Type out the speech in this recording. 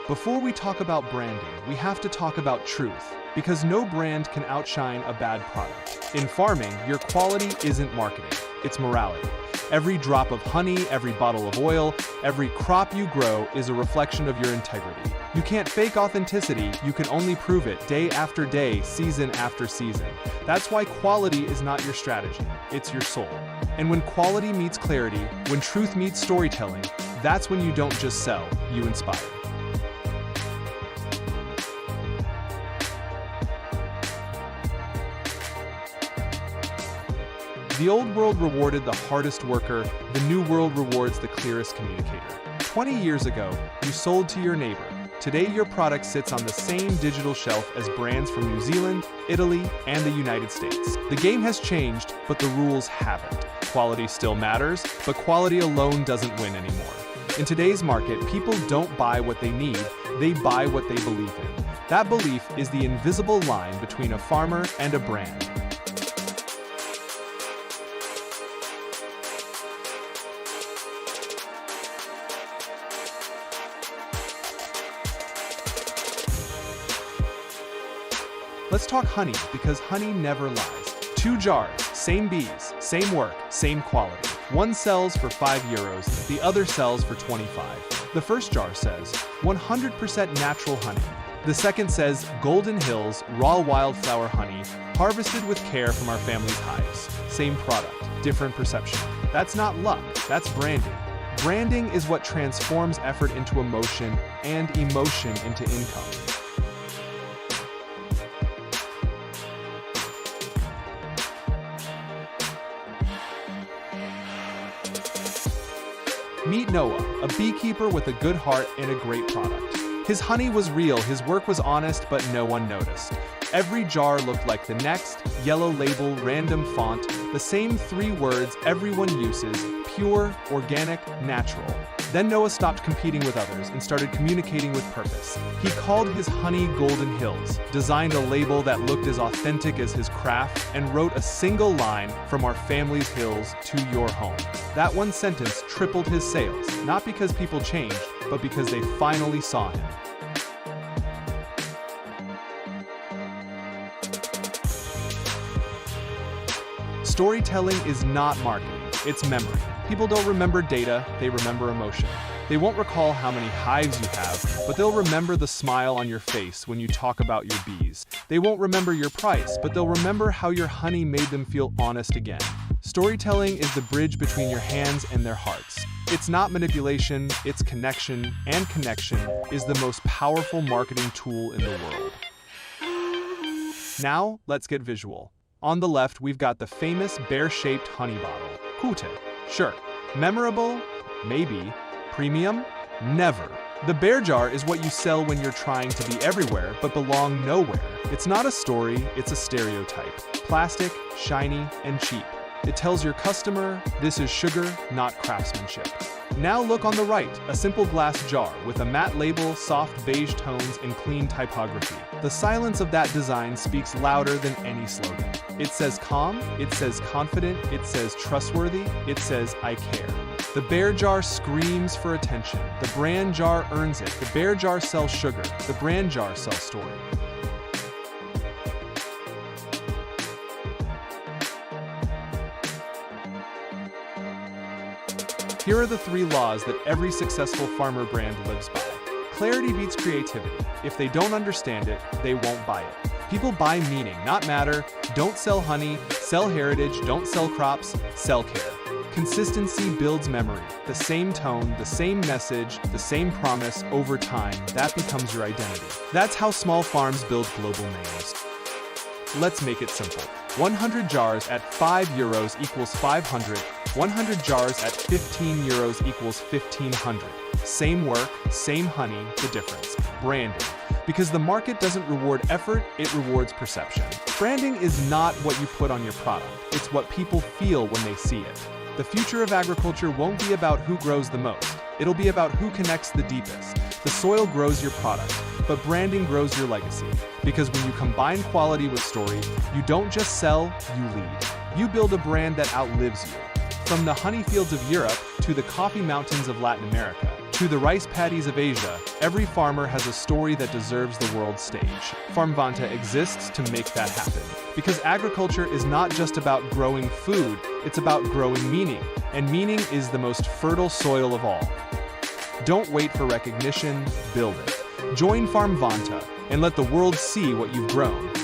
Before we talk about branding, we have to talk about truth, because no brand can outshine a bad product. In farming, your quality isn't marketing, it's morality. Every drop of honey, every bottle of oil, every crop you grow is a reflection of your integrity. You can't fake authenticity, you can only prove it day after day, season after season. That's why quality is not your strategy, it's your soul. And when quality meets clarity, when truth meets storytelling, that's when you don't just sell, you inspire. The old world rewarded the hardest worker, the new world rewards the clearest communicator. 20 years ago, you sold to your neighbor. Today, your product sits on the same digital shelf as brands from New Zealand, Italy, and the United States. The game has changed, but the rules haven't. Quality still matters, but quality alone doesn't win anymore. In today's market, people don't buy what they need, they buy what they believe in. That belief is the invisible line between a farmer and a brand. Let's talk honey, because honey never lies. 2 jars, same bees, same work, same quality. One sells for €5, the other sells for 25. The first jar says, 100% natural honey. The second says, Golden Hills, raw wildflower honey, harvested with care from our family's hives. Same product, different perception. That's not luck, that's branding. Branding is what transforms effort into emotion and emotion into income. Meet Noah, a beekeeper with a good heart and a great product. His honey was real, his work was honest, but no one noticed. Every jar looked like the next, yellow label, random font, the same 3 words everyone uses, pure, organic, natural. Then Noah stopped competing with others and started communicating with purpose. He called his honey Golden Hills, designed a label that looked as authentic as his craft, and wrote a single line, from our family's hills to your home. That one sentence tripled his sales, not because people changed, but because they finally saw him. Storytelling is not marketing, it's memory. People don't remember data, they remember emotion. They won't recall how many hives you have, but they'll remember the smile on your face when you talk about your bees. They won't remember your price, but they'll remember how your honey made them feel honest again. Storytelling is the bridge between your hands and their hearts. It's not manipulation, it's connection, and connection is the most powerful marketing tool in the world. Now, let's get visual. On the left, we've got the famous bear-shaped honey bottle. Kute. Sure. Memorable? Maybe. Premium? Never. The bear jar is what you sell when you're trying to be everywhere but belong nowhere. It's not a story, it's a stereotype. Plastic, shiny, and cheap. It tells your customer, this is sugar, not craftsmanship. Now look on the right, a simple glass jar with a matte label, soft beige tones, and clean typography. The silence of that design speaks louder than any slogan. It says calm, it says confident, it says trustworthy, it says I care. The bear jar screams for attention. The brand jar earns it. The bear jar sells sugar. The brand jar sells story. Here are the 3 laws that every successful farmer brand lives by. Clarity beats creativity. If they don't understand it, they won't buy it. People buy meaning, not matter. Don't sell honey, sell heritage, don't sell crops, sell care. Consistency builds memory. The same tone, the same message, the same promise over time, that becomes your identity. That's how small farms build global names. Let's make it simple. 100 jars at €5 equals 500. 100 jars at €15 equals 1,500. Same work, same honey, the difference. Branding. Because the market doesn't reward effort, it rewards perception. Branding is not what you put on your product, it's what people feel when they see it. The future of agriculture won't be about who grows the most, it'll be about who connects the deepest. The soil grows your product, but branding grows your legacy. Because when you combine quality with story, you don't just sell, you lead. You build a brand that outlives you. From the honey fields of Europe to the coffee mountains of Latin America, To the rice paddies of Asia, every farmer has a story that deserves the world stage. Farmvanta exists to make that happen. Because agriculture is not just about growing food, it's about growing meaning. And meaning is the most fertile soil of all. Don't wait for recognition, build it. Join Farmvanta and let the world see what you've grown.